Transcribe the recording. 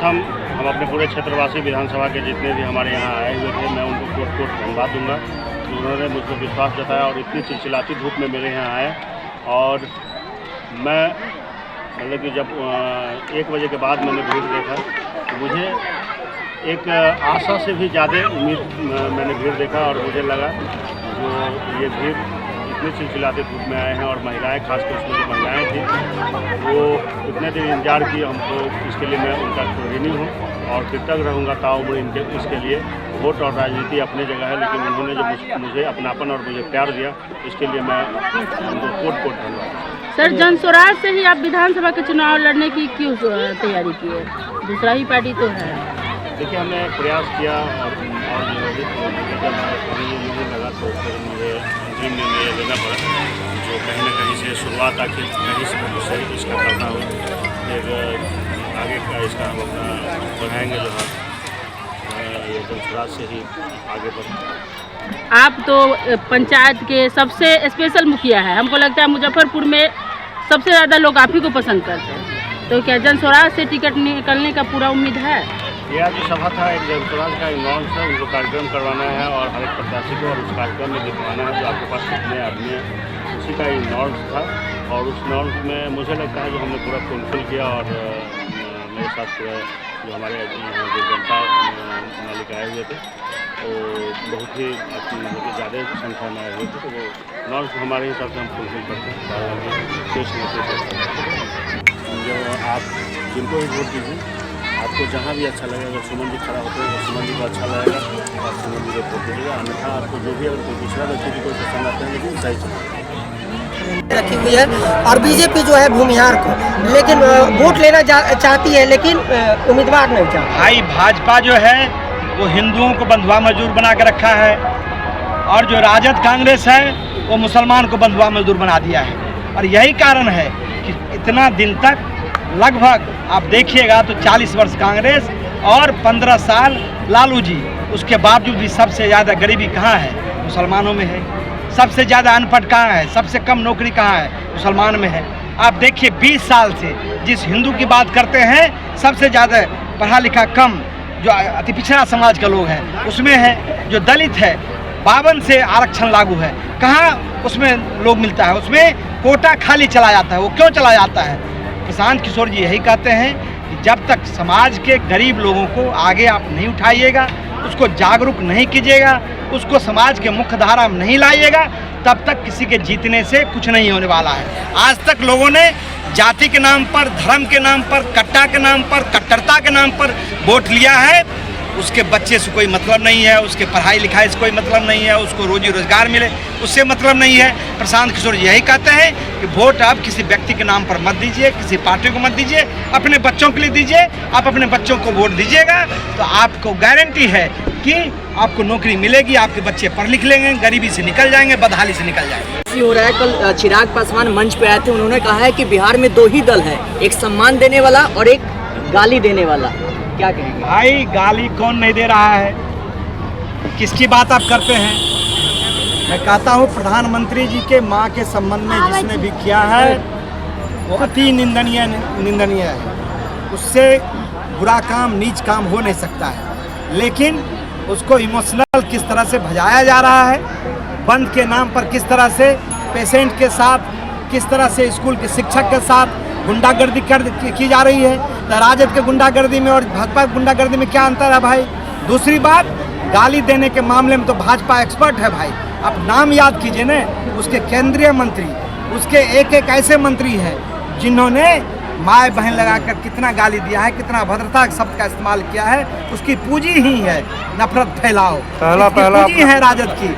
सर्वप्रथम हम अपने पूरे क्षेत्रवासी विधानसभा के जितने भी हमारे यहाँ आए हुए थे, मैं उनको कोट कोट धन्यवाद दूंगा कि उन्होंने मुझ पर विश्वास जताया और इतनी चिलचिलाती धूप में मेरे यहाँ आए। और मैं मतलब कि जब 1 बजे के बाद मैंने भीड़ देखा तो मुझे एक आशा से भी ज़्यादा उम्मीद मैंने भीड़ देखा और मुझे लगा जो ये भीड़ इतनी चिलचिलाते धूप में आए हैं और महिलाएं, खासकर उसमें जो महिलाएं थी वो इतने देर इंतजार किए हमको, इसके लिए मैं उनका ऋणी हूँ और कृतज्ञ रहूँगा ताउम्र इनके इसके लिए। वोट और राजनीति अपनी जगह है, लेकिन उन्होंने जो मुझे अपनापन और मुझे प्यार दिया इसके लिए मैं उनको कोट कोट धन्यवाद। सर, जनस्वराज से ही आप विधानसभा के चुनाव लड़ने की क्यों तैयारी की है? दूसरा ही पार्टी तो है। देखिए, हमने प्रयास किया और जब मुझे लगा तो फिर मुझे अंतिम निर्णय लेना पड़ा, जो कहीं ना कहीं से शुरुआत आखिर कहीं से इसका करना हो, फिर आगे का इसका हम अपना बढ़ाएंगे जो है ये जनस्वराज से ही आगे बढ़ें। आप तो पंचायत के सबसे स्पेशल मुखिया है, हमको लगता है मुजफ्फरपुर में सबसे ज़्यादा लोग आप ही को पसंद करते हैं, तो क्या जनस्वराज से टिकट निकलने का पूरा उम्मीद है? यह जो सभा था एक जनस्वराज का अनाउंस है, उनको कार्यक्रम करवाना है और हर एक प्रत्याशी को और उस कार्यक्रम में दिखवाना है जो आपके पास कितने आदमी हैं, उसी का अनाउंस था। और उस अनाउंस में मुझे लगता है जो हमने पूरा फुलफिल किया और मेरे साथ जो हमारे जो जनता मालिक आए हुए थे वो बहुत ही ज़्यादा संख्या में आए हुए थे, तो वो अनाउंस हमारे हिसाब से हम फुलफिल करते हैं। जो आप जिनको भी वोट दीजिए, आपको जहाँ भी अच्छा लगेगा, अगर सुमन जी खड़ा होते हैं तो सुमन जी को अच्छा लगेगा तो आप सुमन जी को वोट दीजिएगा, अन्यथा आपको जो भी अगर कोई दूसरा व्यक्ति की कोई पसंद आता है लेकिन सही चुनाव रखी हुई है। और बीजेपी जो है भूमिहार को लेकिन वोट लेना चाहती है, लेकिन उम्मीदवार नहीं चाहती। भाई भाजपा जो है वो हिंदुओं को बंधुआ मजदूर बना के रखा है और जो राजद कांग्रेस है वो मुसलमान को बंधुआ मजदूर बना दिया है। और यही कारण है कि इतना दिन तक लगभग आप देखिएगा तो 40 वर्ष कांग्रेस और 15 साल लालू जी, उसके बावजूद भी सबसे ज़्यादा गरीबी कहाँ है? मुसलमानों में है। सबसे ज़्यादा अनपढ़ कहाँ है? सबसे कम नौकरी कहाँ है? मुसलमान में है। आप देखिए 20 साल से जिस हिंदू की बात करते हैं सबसे ज़्यादा पढ़ा लिखा कम जो अति पिछड़ा समाज का लोग हैं उसमें है। जो दलित है 52 से आरक्षण लागू है, कहाँ उसमें लोग मिलता है? उसमें कोटा खाली चला जाता है। वो क्यों चला जाता है? प्रशांत किशोर जी यही कहते हैं कि जब तक समाज के गरीब लोगों को आगे आप नहीं उठाइएगा, उसको जागरूक नहीं कीजिएगा, उसको समाज के मुख्य धारा में नहीं लाइएगा, तब तक किसी के जीतने से कुछ नहीं होने वाला है। आज तक लोगों ने जाति के नाम पर, धर्म के नाम पर, कट्टा के नाम पर, कट्टरता के नाम पर वोट लिया है। उसके बच्चे से कोई मतलब नहीं है, उसके पढ़ाई लिखाई से कोई मतलब नहीं है, उसको रोजी रोजगार मिले उससे मतलब नहीं है। प्रशांत किशोर यही कहते हैं कि वोट आप किसी व्यक्ति के नाम पर मत दीजिए, किसी पार्टी को मत दीजिए, अपने बच्चों के लिए दीजिए। आप अपने बच्चों को वोट दीजिएगा तो आपको गारंटी है कि आपको नौकरी मिलेगी, आपके बच्चे पढ़ लिख लेंगे, गरीबी से निकल जाएंगे, बदहाली से निकल जाएंगे। हो रहा है, कल चिराग पासवान मंच पे आए थे, उन्होंने कहा है कि बिहार में 2 ही दल है, एक सम्मान देने वाला और एक गाली देने वाला। क्या कहेंगे? भाई गाली कौन नहीं दे रहा है? किसकी बात आप करते हैं? मैं कहता हूँ प्रधानमंत्री जी के माँ के संबंध में जिसने भी किया है वो अति निंदनीय है। उससे बुरा काम, नीच काम हो नहीं सकता है, लेकिन उसको इमोशनल किस तरह से भजाया जा रहा है, बंद के नाम पर किस तरह से पेशेंट के साथ, किस तरह से स्कूल के शिक्षक के साथ गुंडागर्दी की जा रही है। तो राजद के गुंडागर्दी में और भाजपा की गुंडागर्दी में क्या अंतर है भाई? दूसरी बात, गाली देने के मामले में तो भाजपा एक्सपर्ट है भाई। आप नाम याद कीजिए ना, उसके केंद्रीय मंत्री, उसके एक एक ऐसे मंत्री हैं जिन्होंने माए बहन लगाकर कितना गाली दिया है, कितना अभद्रता शब्द का इस्तेमाल किया है। उसकी पूंजी ही है नफरत फैलाओ, पूंजी है राजद की।